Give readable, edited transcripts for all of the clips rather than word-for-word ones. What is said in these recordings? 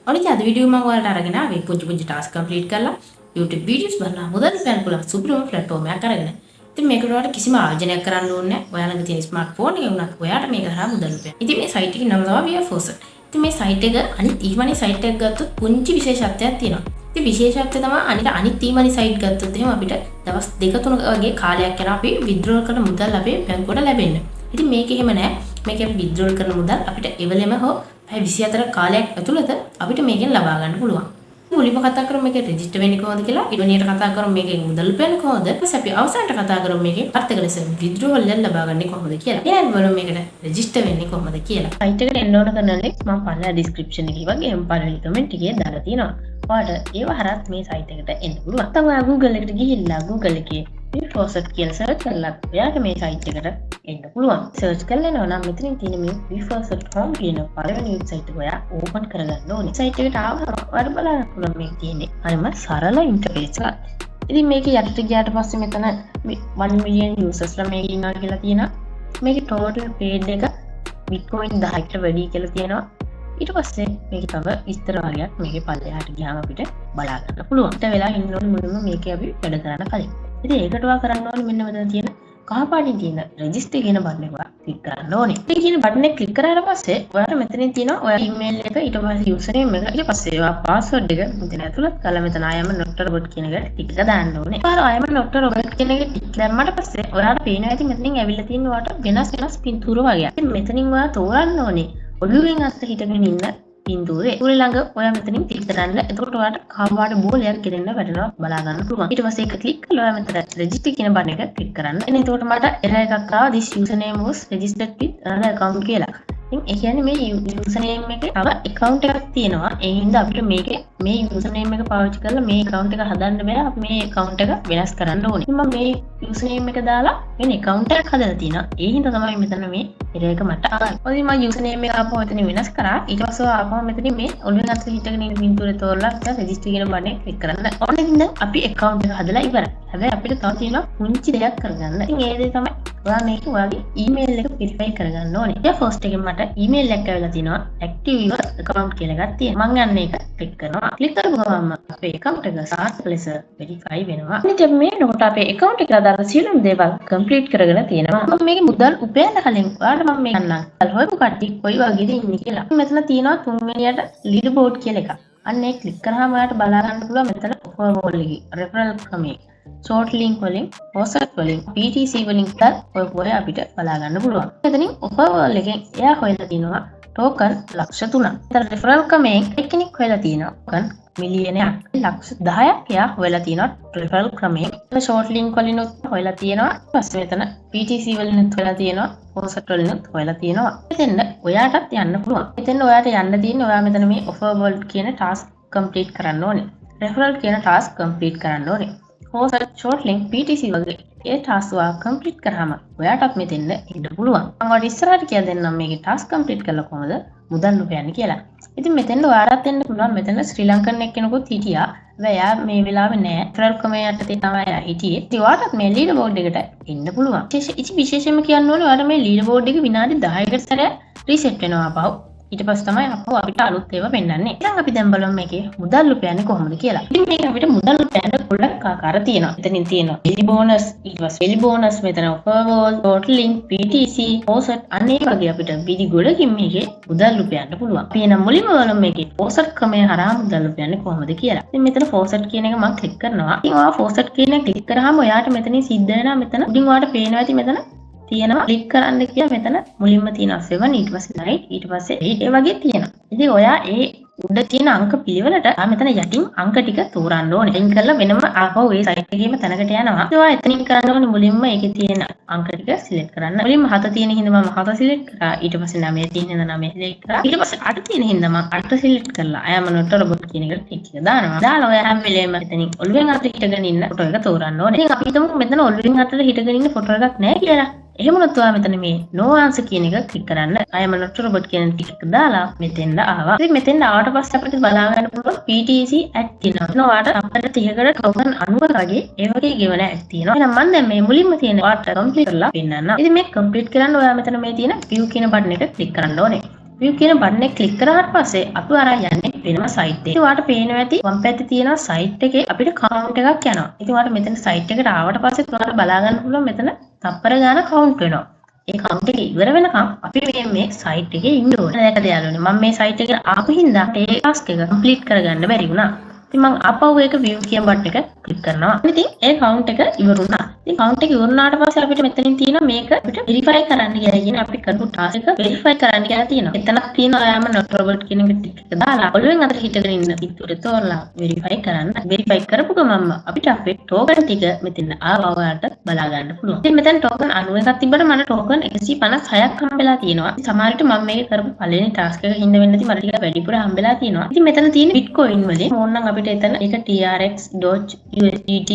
ඔනික අද වීඩියෝ මම ඔයාලට අරගෙන ආවේ පුංචි ටාස්ක් කම්ප්ලීට් කරලා YouTube වීඩියෝස් බලලා මුදල් ගන්න පුළුවන් සුපිරිම ප්ලැට්ෆෝම් එකක් අරගෙන. ඉතින් මේකට ඔයාලට කිසිම ආයෝජනයක් කරන්න ඕනේ නැහැ. ඔයාලඟ තියෙන ස්මාර්ට්ෆෝන් එකේ වුණත් ඔයාලට මේක හරහා මුදල් උපයන්න. ඉතින් මේ සයිට් එකේ නම තමයි Viaforce. ඉතින් මේ සයිට් එක අනිත් ඊමණි සයිට් එකක් ගත්තොත් පුංචි විශේෂත්වයක් තියෙනවා. ඉතින් විශේෂත්වය තමයි අනිත් ඊමණි සයිට් ගත්තොත් එහෙම අපිට දවස් 2-3 වගේ කාලයක් යනවා අපි withdrawal කරන මුදල් අපේ බැංකුවට ලැබෙන්න. ඉතින් මේක එහෙම නැහැ. මේක අපි withdrawal කරන මුදල් අපිට එවලෙම හෝ 24 කාලයක් ඇතුළත අපිට මේකෙන් ලබා ගන්න පුළුවන්. මුලින්ම කතා කරමු මේකේ රෙජිස්ටර් වෙන්නේ කොහොමද කියලා. ඊළඟට කතා කරමු මේකෙන් මුදල් උපයන්නේ කොහොමද. ඊපස්සේ අපි අවසානට කතා කරමු මේකේ අර්ථක ලෙස withdrawal එක ලබා ගන්නේ කොහොමද කියලා. ඊළඟට බලමු මේකට රෙජිස්ටර් වෙන්නේ කොහොමද කියලා. සයිට් එකට එන්න ඕන කරන ලින්ක් මම පල්ලා description එකේ වගේ පළවෙනි කමෙන්ට් එකේ දාලා තියෙනවා. ඔයාලට ඒව හරහත් මේ සයිට් එකට එන්න පුළුවන්. නැත්නම් ඔයා Google එකට ගිහිල්ලා Google එකේ Viaforce කියලා සර්ච් කරලා ඔයාට මේ සයිට් එකට එන්න පුළුවන්. සර්ච් කරලා එනවා නම් මෙතනින් තියෙන මේ Viaforce.com කියන පළවෙනි වෙබ්සයිට් එක ඔයා ඕපන් කරගන්න ඕනේ. සයිට් එකට ආවම ඔයාලට බලන්න පුළුවන් මේක තියෙන්නේ. හරිම සරල ඉන්ටර්ෆේස් එකක්. ඉතින් මේක යටට ගියාට පස්සේ මෙතන 1 million users මේක ඉන්නවා කියලා තියෙනවා. මේකේ total paid එක Bitcoin 10කට වැඩි කියලා තියෙනවා. ඊට පස්සේ මේක තව විස්තර වගේක් මේකේ පල්ලෙහාට ගියාම අපිට බලා ගන්න පුළුවන්. ඊට වෙලා ඉන්න ඕනේ මුලින්ම මේකේ අපි වැඩ කරන්න කලින්. ඉතින් ඒකට ඔයා කරන්න ඕනේ මෙන්න මෙතන තියෙන කහ පාටින් තියෙන රෙජිස්ටර් කියන බටන් එක ඔයා ක්ලික් කරන්න ඕනේ. ඒ කියන බටන් එක ක්ලික් කරාට පස්සේ ඔයාට මෙතනින් තියෙනවා ඔයා ඊමේල් එක ඊට පස්සේ යූසර් නේම් එක ඊට පස්සේ ඔයා පාස්වර්ඩ් එක මෙතන ඇතුළත් කරලා මෙතන I am not a robot කියන එක ටික දාන්න ඕනේ. ඊට I am not a robot කියන එක ටික දැම්මට පස්සේ ඔයාට පේනවා ඉතින් මෙතනින් ඇවිල්ලා තියෙන ඔයාට වෙනස් පින්තූර වගේ. ඉතින් මෙතනින් ඔයා තෝරන්න ඕනේ ඔළුවෙන් අස්ස හිටගෙන ඉන්න පින්තූරේ. උඩ ළඟ ඔයා මෙතනින් ක්ලික් කරන්න. එතකොට ඔයාට කවවාට බෝලයක් ගෙනෙන්න වැටෙනවා බලා ගන්න පුළුවන්. ඊට පස්සේ ඒක ක්ලික් කළා ඔයා මෙතන රෙජිස්ටර් කියන බටන් එක ක්ලික් කරන්න. එතන එතකොට මට error එකක් ආවා this username was registered with another account කියලා. ඉතින් ඒ කියන්නේ මේ username එකේ තව account එකක් තියෙනවා. ඒ හින්දා අපිට මේකේ මේ username එක පාවිච්චි කරලා මේ account එක හදන්න බෑ. අපි මේ account එක වෙනස් කරන්න ඕනේ. ඉතින් මම මේ username එක දාලා වෙන account එකක් හදලා තියෙනවා. ඒ හින්දා තමයි මෙතන මේ error එක මට ආවේ. ඔතන මම username එක ආපහු එතන වෙනස් කරා. ඊට පස්සේ ආපහු මෙතන මේ ඔළුවෙන් අත හිටගෙන ඉන්න පින්තූරේ තෝරලා රෙජිස්ටර් කියන බටන් එක ක්ලික් කරන්න. ඕන ඉතින් අපි account එක හදලා ඉවරයි. හැබැයි අපිට තව තියෙනවා පුංචි දෙයක් කරගන්න. ඉතින් ඒ දේ තමයි ඔයා මේක ඔයාගේ email එක verify කරගන්න ඕනේ. Viaforce එකෙන් මට email එකක් ඇවිල්ලා තිනවා active your account කියලා එකක් තියෙනවා. මම යන්නේ ඒක ක්ලික් කරනවා. ක්ලික් කරපු ගමන් අපේ account එක සාර්ථක ලෙස verify වෙනවා. ඉතින් මේ නෝට අපේ account එක දාලා සියලුම දේවල් complete කරගෙන තියෙනවා. මම මේකේ මුදල් උපයන්න කලින් ඔයාලට මම මේක ගන්නම්. හොයපු කට්ටිය කොයි වගේද ඉන්නේ කියලා. මෙතන තියෙනවා තුන්වෙනියට leaderboard කියලා එකක්. අන්න ඒක ක්ලික් කරාම ඔයාලට බලා ගන්න පුළුවන් මෙතන offer wall එකේ referral ක්‍රමයේ short link වලින් post වලින් PTC වලින් ඔය අපිට බලා ගන්න පුළුවන්. එතනින් offer wall එකෙන් එයා හොයලා තිනවා token ලක්ෂ 3ක්. එතන referral ක්‍රමයෙන් එක්කෙනෙක් හොයලා තිනවා token මිලියනයක්. ලක්ෂ 10ක් එයා හොයලා තිනවා referral ක්‍රමයෙන්. එතන short link වලින් හොයලා තිනවා. ඊපස්සේ මෙතන PTC වලින් හොයලා තිනවා. post වලින් හොයලා තිනවා. එතෙන් ඔයාටත් යන්න පුළුවන්. එතෙන් ඔයාට යන්න තියෙන්නේ ඔයා මෙතන මේ offer wall කියන task complete කරන්න ඕනේ. referral කියන task complete කරන්න ඕනේ. post short link PTC වගේ ඒ ටාස්ක් වා කම්ප්ලීට් කරාම ඔයාටත් මෙතෙන්ද එන්න පුළුවන්. මම ඔයාලට ඉස්සරහට කියලා දෙන්නම් මේකේ ටාස්ක් කම්ප්ලීට් කරලා කොහොමද මුදල් උපයන්නේ කියලා. ඉතින් මෙතෙන්ද ඔයාලත් එන්න පුළුවන්. මෙතන ශ්‍රී ලංකන් එක්කෙනෙකුත් හිටියා. හැබැයි එයා මේ වෙලාවේ නෑ. ෆෙඩරල් ක්‍රමයේ යටතේ තමයි එයා හිටියේ. ඉතින් ඔයාලත් මේ ලීඩර් බෝඩ් එකට එන්න පුළුවන්. විශේෂයෙන්ම කියන්න ඕනේ ඔයාලට මේ ලීඩර් බෝඩ් එක විනාඩි 10කට සැරයක් රීසෙට් වෙනවා අපහු. ඊට පස්සේ තමයි අපෝ අපිට අලුත් ඒවා පෙන්වන්නේ. ඉතින් අපි දැන් බලමු මේකේ මුදල් උපයන්නේ කොහොමද කියලා. ඉතින් මේක අපිට මුදල් උපයන්න ගොඩක් ආකාර තියෙනවා. එතනින් තියෙනවා daily bonus, ඊට පස්සේ daily bonus, මෙතන offer wall, total link, PTC, post අනේ වගේ අපිට විදි ගොඩකින් මේකේ මුදල් උපයන්න පුළුවන්. අපි එනම් මුලින්ම බලමු මේකේ post ක්‍රමය හරහා මුදල් උපයන්නේ කොහොමද කියලා. ඉතින් මෙතන post කියන එක මම ක්ලික් කරනවා. ඉතින් ඔයා post කියන එක ක්ලික් කරාම ඔයාට මෙතනින් සිද්ධ වෙනවා මෙතන උඩින් ඔයාට පේනවා ඇති මෙතන තියෙනවා ක්ලික් කරන්න කියලා මෙතන මුලින්ම තියෙනවා 7 ඊට පස්සේ 9 ඊට පස්සේ 8 ඒ වගේ තියෙනවා. ඉතින් ඔයා ඒ උඩ තියෙන අංක පිළිවෙලට මෙතන යටින් අංක ටික තෝරන්න ඕනේ. එයින් කරලා වෙනම ආපහු ඒ සයිට් එකේම තැනකට යනවා. ඒ ඔයා එතනින් කරන්න ඕනේ මුලින්ම ඒකේ තියෙන අංක ටික සිලෙක්ට් කරන්න. මුලින්ම 7 තියෙන හින්දා මම 7 සිලෙක්ට් කරා. ඊට පස්සේ 9 තියෙන හින්දා 9 සිලෙක්ට් කරා. ඊට පස්සේ 8 තියෙන හින්දා මම 8 සිලෙක්ට් කරලා I am not a robot කියන එකට ටික් එක දානවා. දාලා ඔයා හැම වෙලේම එතනින් ඔළුවෙන් අත හිටගෙන ඉන්න ෆොටෝ එක තෝරන්න ඕනේ. ඉතින් අපි හිතමු මෙතන ඔළුවෙන් අතට හිටගෙන ඉන්න ෆොටෝ එකක් නැහැ කියලා. එහෙම වුණොත් ඔයා මෙතන මේ no answer කියන එක ක්ලික් කරන්න. I am not a robot කියන ටික දාලා මෙතෙන්ද ආවා. ඉතින් මෙතෙන්ද ආවට පස්සේ අපිට බලා ගන්න පුළුවන් PTC ඇඩ් තියෙනවා. එතන ඔයාට අපිට 30කට token 90 වගේ ඒ වගේ ගෙවන ඇඩ් තියෙනවා. එහෙනම් මම දැන් මේ මුලින්ම තියෙන ඔයාට කම්ප්ලීට් කරලා පෙන්නන්න. ඉතින් මේ කම්ප්ලීට් කරන්න ඔයා මෙතන මේ තියෙන view කියන බටන් එක ක්ලික් කරන්න ඕනේ. view කියන බටන් එක ක්ලික් කරාට පස්සේ අපි අරන් යන්නේ වෙනම සයිට් එකකට. ඔයාලට පේනවා ඇති වම් පැත්තේ තියෙන සයිට් එකේ අපිට කවුන්ට් එකක් යනවා. ඉතින් ඔයාලට මෙතන සයිට් එකට ආවට පස්සේ ඔයාලට බලා ගන්න පුළුවන් මෙතන තප්පර ගාන කවුන්ට් වෙනවා. ඒ කවුන්ට් එක ඉවර වෙනකම් අපි මේ සයිට් එකේ ඉන්න ඕනේ. දැක්කද යාළුවනේ මම මේ සයිට් එකට ආපු හින්දා ඒ ටාස්ක් එක කම්ප්ලීට් කරගන්න බැරි වුණා. ඉතින් මම ආපහු ඒක view කියන බටන් එක ක්ලික් කරනවා. ඉතින් ඒ කවුන්ට් එක ඉවරුණා. ඉතින් කවුන්ට් එක ඉවරුණාට පස්සේ අපිට මෙතනින් තියෙනවා මේක අපිට වෙරිෆයි කරන්න කියලා කියන අපි කරපු ටාස්ක් එක වෙරිෆයි කරන්න කියලා තියෙනවා. එතනක් තියෙනවා ඔයාම not robot කියන එක ටික එක දාලා ඔළුවෙන් අතට හිටගෙන ඉන්න පිටුරේ තෝරලා වෙරිෆයි කරන්න. වෙරිෆයි කරපු ගමන්ම අපිට අපේ ටෝකන් ටික මෙතන ආවා ඔයාලට බලා ගන්න පුළුවන්. ඉතින් මෙතන ටෝකන් 91ක් තිබ්බට මට ටෝකන් 156ක් හම්බෙලා තියෙනවා. සමහර විට මම මේක කරපු පළවෙනි ටාස්ක් එක හින්දා වෙන්න ඇති මට ටිකක් වැඩිපුර හම්බෙලා තියෙනවා. ඉතින් මෙතන තියෙන Bitcoin වලින් ඕනනම් අපිට එතන ඒක TRX Doge USDT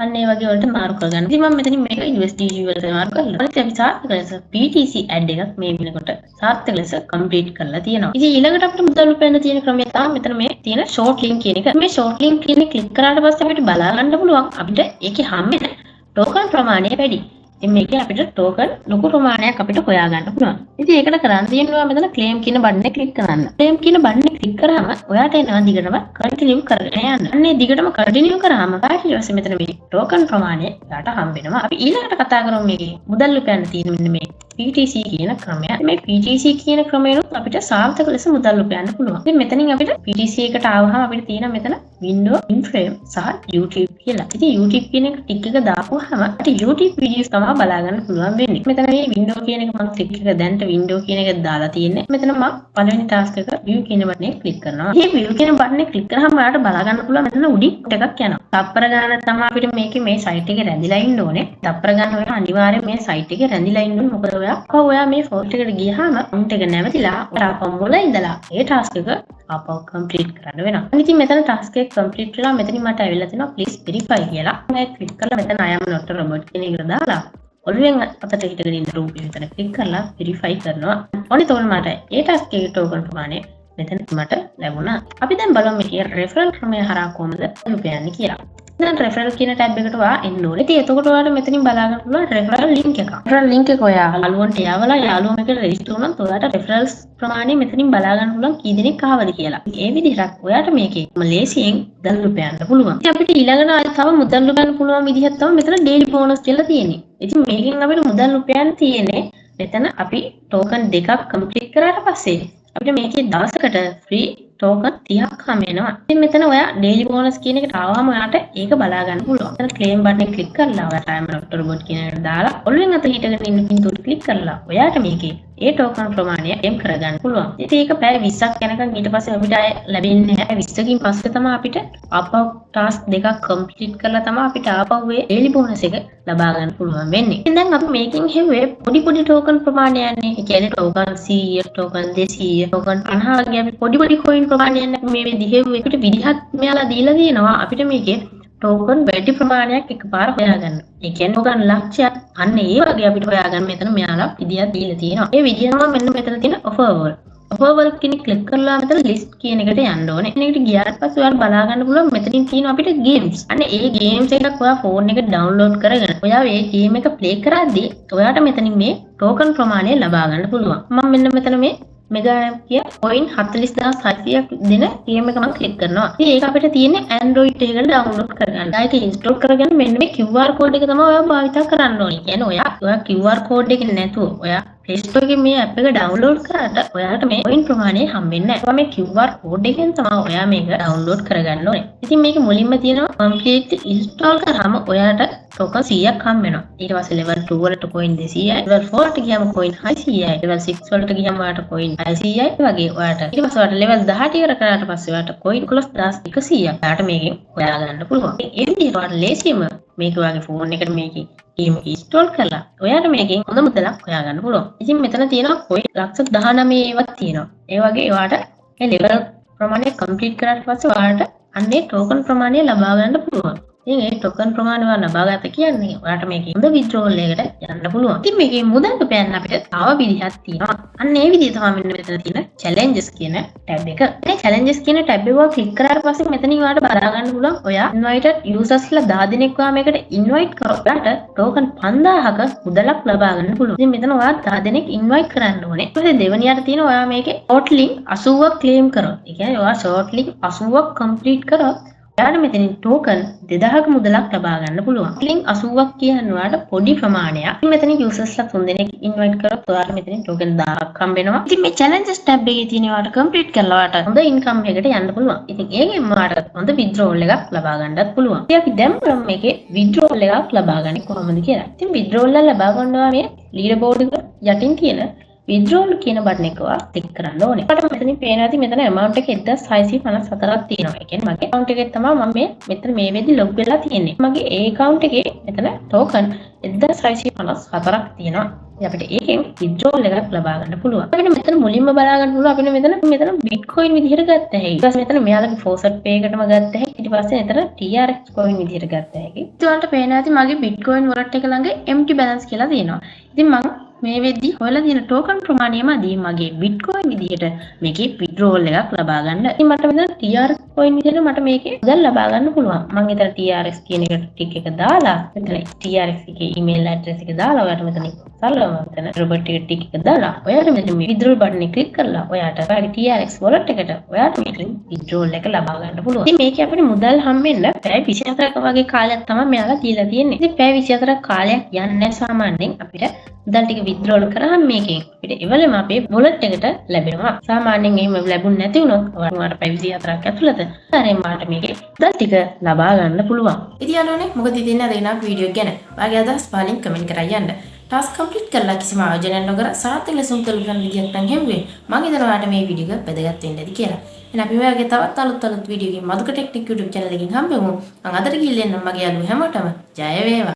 අන්න ඒ වගේ වලට මාරු කරගන්න. ඉතින් මම මෙතනින් මේක USDT වලට මාරු කරලා ඊට අපි සාර්ථක ලෙස PTC ඇඩ් එකක් මේ වෙනකොට සාර්ථක ලෙස කම්ප්ලීට් කරලා තියෙනවා. ඉතින් ඊළඟට අපිට මුදල් උපයන්න තියෙන ක්‍රමය තමයි මෙතන මේ තියෙන ෂෝට් ලින්ක් කියන එක. මේ ෂෝට් ලින්ක් කියන එක ක්ලික් කරාට පස්සේ අපිට බලා ගන්න පුළුවන් අපිට ඒකේ හම්බෙන ටෝකන් ප්‍රමාණය වැඩි. ඉතින් මේකේ අපිට ටෝකන් ලොකු ප්‍රමාණයක් අපිට හොයා ගන්න පුළුවන්. ඉතින් ඒකට කරන්න තියෙනවා මෙතන claim කියන බටන් එක ක්ලික් කරන්න. claim කියන බටන් එක ක්ලික් කරාම ඔයාට එනවා දිගටම continue කරගෙන යන්න. අන්නේ දිගටම continue කරාම ඊට පස්සේ මෙතන මේ ටෝකන් ප්‍රමාණය ඔයාට හම්බෙනවා. අපි ඊළඟට කතා කරමු මේකේ මුදල් උපයන්න තියෙන මෙන්න මේ PTC කියන ක්‍රමය. මේ PTC කියන ක්‍රමයනොත් අපිට සාර්ථක ලෙස මුදල් උපයන්න පුළුවන්. ඉතින් මෙතනින් අපිට PTC එකට ආවහම අපිට තියෙන මෙතන window in frame සහ YouTube කියලා. ඉතින් YouTube කියන එක ටික් එක දාපුවාම අපිට YouTube videos තමයි බලා ගන්න පුළුවන් වෙන්නේ. මෙතන මේ window කියන එක මම ටික් එක දැන්ට window කියන එක දාලා තියෙන්නේ. මෙතන මම පළවෙනි task එක view කියන බටන් එක ක්ලික් කරනවා. මේ view කියන බටන් එක ක්ලික් කරාම ඔයාලට බලා ගන්න පුළුවන් මෙතන උඩින් ටකක් යනවා. තප්පර ගානක් තමයි අපිට මේකේ මේ site එකේ රැඳිලා ඉන්න ඕනේ. තප්පර ගාන ඔයාලා අනිවාර්යයෙන් මේ site එකේ රැඳිලා ඉන්න ඕනේ. මොකද ඔයා මේ ෆෝල්ඩ් එකට ගියාම account එක නැවතිලා ඔයාලා මුල ඉඳලා ඒ task එක ආපහු complete කරන්න වෙනවා. ඉතින් මෙතන task එක complete වෙලා මෙතනින් මට ඇවිල්ලා තියෙනවා please verify කියලා. මම ක්ලික් කරලා මෙතන I am not a robot කියන එකට දාලා ඔළුවෙන් අතට හිටගෙන ඉන්න රූපය මෙතන ක්ලික් කරලා verify කරනවා. ඔන්න තෝරන මට ඒ task එකේ token ප්‍රමාණය මෙතන මට ලැබුණා. අපි දැන් බලමු මේකේ referral ක්‍රමය හරහා කොහොමද උපයන්නේ කියලා. දැන් referral කියන ටැබ් එකට ඔයා එන්න ඕනේ. ඉතින් එතකොට ඔයාලට මෙතනින් බලා ගන්න පුළුවන් referral link එක. referral link එක ඔයා යාළුවන්ට යවලා යාළුවෝ මේකට register වුණොත් ඔයාලට referrals ප්‍රමාණය මෙතනින් බලා ගන්න පුළුවන් කී දෙනෙක් ආවද කියලා. ඒ විදිහට ඔයාට මේකේ ලේසියෙන් මුදල් උපයන්න පුළුවන්. ඉතින් අපිට ඊළඟට ආයෙත් තව මුදල් උපයන්න පුළුවන් විදිහක් තමයි මෙතන daily bonus කියලා තියෙන්නේ. ඉතින් මේකෙන් අපිට මුදල් උපයන්න තියෙන්නේ මෙතන අපි token දෙකක් complete කරාට පස්සේ අපිට මේකේ දවසකට free token 30ක් හම් වෙනවා. ඉතින් මෙතන ඔයා daily bonus කියන එකට ආවම ඔයාට ඒක බලා ගන්න පුළුවන්. මෙතන claim button එක click කරලා ඔයා time not robot කියන එකට දාලා ඔළුවෙන් අත හිටගෙන ඉන්න පින්තූර click කරලා ඔයාට මේකේ ඒ token ප්‍රමාණය එම් කරගන්න පුළුවන්. ඉතින් ඒක පැය 20ක් යනකම් ඊට පස්සේ අපිට ආය ලැබෙන්නේ නැහැ. 20කින් පස්සේ තමයි අපිට ආපහු task දෙකක් complete කරලා තමයි අපිට ආපහු ඒ daily bonus එක ලබා ගන්න පුළුවන් වෙන්නේ. ඉතින් දැන් අපි මේකෙන් හෙව්වේ පොඩි token ප්‍රමාණයන්නේ. ඒ කියන්නේ token 100, token 200, token 50 වගේ අපි පොඩි coin ප්‍රමාණයක් මේ විදිහේ එකට විදිහක් මෙයාලා දීලා දෙනවා අපිට මේකේ token වැඩි ප්‍රමාණයක් එකපාර හොයාගන්න. ඒ කියන්නේ token ලක්ෂයක් අන්න ඒ වගේ අපිට හොයාගන්න මෙතන මෙයාලා විදිහක් දීලා තියෙනවා. ඒ විදිහ තමයි මෙන්න මෙතන තියෙන offer wall. offer wall කෙනෙක් click කරලා මෙතන list කියන එකට යන්න ඕනේ. එකට ගියාට පස්සේ ඔයාලා බලා ගන්න පුළුවන් මෙතනින් තියෙනවා අපිට games. අන්න ඒ games එකක් ඔයා phone එකට download කරගෙන ඔයා මේ game එක play කරද්දී ඔයාට මෙතනින් මේ token ප්‍රමාණය ලබා ගන්න පුළුවන්. මම මෙන්න මෙතන මේ මෙගා කිය coin 40600ක් දෙන game එක මම ක්ලික් කරනවා. ඉතින් ඒක අපිට තියෙන්නේ Android එකකට download කරගන්න. ඒක install කරගෙන මෙන්න මේ QR code එක තමයි ඔයා භාවිත කරන්න ඕනේ. කියන්නේ ඔයා QR code එක නැතුව ඔයා Play Store එකේ මේ app එක download කරාට ඔයාට මේ coin ප්‍රමාණය හම්බෙන්නේ නැහැ. මේ QR code එකෙන් තමයි ඔයා මේක download කරගන්න ඕනේ. ඉතින් මේක මුලින්ම තියෙනවා complete install කරාම ඔයාට token 100ක් හම්බ වෙනවා. ඊට පස්සේ level 2 වලට coin 200යි, level 4 ට ගියාම coin 600යි, level 6 වලට ගියාම ඔයාට coin 600යි වගේ ඔයාට. ඊට පස්සේ ඔයාට level 18 ඉවර කරාට පස්සේ ඔයාට coin 11100ක් ඔයාට මේකෙන් හොයා ගන්න පුළුවන්. ඒ විදිහට ඔයාට ලේසියෙන්ම මේක ඔයාගේ phone එකට මේකේ game එක install කරලා ඔයාට මේකෙන් හොඳ මුදලක් හොයා ගන්න පුළුවන්. ඉතින් මෙතන තියෙනවා coin 19 ඒවත් තියෙනවා. ඒ වගේ ඔයාට මේ level ප්‍රමාණය complete කරාට පස්සේ ඔයාට අන්නේ token ප්‍රමාණය ලබා ගන්න පුළුවන්. ඉතින් ඒ ටෝකන් ප්‍රමාණය ලබාගත කියන්නේ ඔයාලට මේකේ හොඳ විත්ඩ්‍රෝවල් එකකට යන්න පුළුවන්. ඉතින් මේකේ මුදල් උපයන්න අපිට තව විදිහක් තියෙනවා. අන්න ඒ විදිහ තමයි මෙන්න මෙතන තියෙන challenges කියන ටැබ් එක. මේ challenges කියන ටැබ් එක ක්ලික් කරාට පස්සේ මෙතනින් ඔයාලට බලා ගන්න පුළුවන් ඔයා invited users ලා 10 දෙනෙක් ඔයා මේකට invite කරොත් ඔයාලට ටෝකන් 5000ක මුදලක් ලබා ගන්න පුළුවන්. ඉතින් මෙතන ඔයා 10 දෙනෙක් invite කරන්න ඕනේ. ඊට පස්සේ දෙවෙනියට තියෙන ඔයා මේකේ short link 80ක් claim කරොත්. ඒ කියන්නේ ඔයා short link 80ක් complete කරොත් ඔයාලට මෙතනින් ටෝකන් 2000ක මුදලක් ලබා ගන්න පුළුවන්. link 80ක් කියන්නේ ඔයාලට පොඩි ප්‍රමාණයක්. ඉතින් මෙතනින් users ලා 3 දෙනෙක් invite කරොත් ඔයාලට මෙතනින් ටෝකන් 1000ක් හම්බ වෙනවා. ඉතින් මේ challenges tab එකේ තියෙන ඔයාලට complete කරලා ඔයාලට හොඳ income එකකට යන්න පුළුවන්. ඉතින් ඒකෙන් ඔයාලට හොඳ withdrawal එකක් ලබා ගන්නත් පුළුවන්. ඉතින් අපි දැන් බලමු මේකේ withdrawal එකක් ලබා ගන්න කොහොමද කියලා. ඉතින් withdrawal එක ලබා ගන්නවා මේ leaderboard එක යටින් තියෙන withdrawal කියන බටන් එක ඔයා ක්ලික් කරන්න ඕනේ. අපිට මෙතනින් පේනවා ඇති මෙතන amount එක 1654ක් තියෙනවා. ඒ කියන්නේ මගේ account එකේ තමයි මම මෙතන මේ වෙද්දි log වෙලා තියෙන්නේ. මගේ ඒ account එකේ මෙතන token 1654ක් තියෙනවා. අපිට ඒකෙන් withdrawal එකක් ලබා ගන්න පුළුවන්. අපිට මෙතන මුලින්ම බලා ගන්න පුළුවන් අපිට මෙතන bitcoin විදිහට ගත්ත හැකි. ඊට පස්සේ මෙතන මෙයාලගේ faucet pay එකටම ගත්ත හැකි. ඊට පස්සේ මෙතන TRX coin විදිහට ගත්ත හැකි. ඉතින් ඔයාලට පේනවා ඇති මගේ bitcoin wallet එක ළඟ empty balance කියලා තියෙනවා. ඉතින් මම මේ වෙද්දි හොයලා තියෙන ටෝකන් ප්‍රමාණයමදී මගේ bitcoin විදිහට මේකේ withdrawal එකක් ලබා ගන්න. ඉතින් මට මෙතන TRX coin විදිහට මට මේකේ මුදල් ලබා ගන්න පුළුවන්. මම එතන TRX කියන එකට ටික එක දාලා මෙතන TRX එකේ email address එක දාලා ඔයාලට මෙතන සරලවම මෙතන robot එක ටික එක දාලා ඔයාලට මෙතන මේ withdrawal button එක click කරලා ඔයාලට ඔයාගේ TRX wallet එකට ඔයාලට මේකෙන් withdrawal එක ලබා ගන්න පුළුවන්. ඉතින් මේකේ අපිට මුදල් හම්බෙන්න පැය 24ක වගේ කාලයක් තමයි මෙයාලා දීලා තියෙන්නේ. ඉතින් පැය 24ක කාලයක් යන්නේ සාමාන්‍යයෙන් අපිට මුදල් ටික withdrawal කරාම මේකෙන් අපිට එවලම අපේ wallet එකට ලැබෙනවා. සාමාන්‍යයෙන් එහෙම ලැබුණ නැති වුණොත් ඔයාලට පැය 24ක් ඇතුළත හරියම මාට මේකේ මුදල් ටික ලබා ගන්න පුළුවන්. ඉතින් යාළුවනේ මොකද ඉතින් අද එන වීඩියෝ ගැන ඔයාගේ අදහස් පාලින් කමෙන්ට් කරලා යන්න. ටාස්ක් කම්ප්ලීට් කරලා කිසිම ආයෝජනයක් නොකර සාර්ථක ලෙස මුදල් ගන්න විදියක් නම් හෙව්වේ. මම හිතනවා ඔයාලට මේ වීඩියෝ එක වැදගත් වෙන්න ඇති කියලා. එහෙනම් අපි ඔයාගේ තවත් අලුත් වීඩියෝ එකකින් මధుක ටෙක්නික් YouTube channel එකකින් හම්බෙමු. මම අදට ගිහින් එන්නම් මගේ යාළුවෝ හැමෝටම ජය වේවා.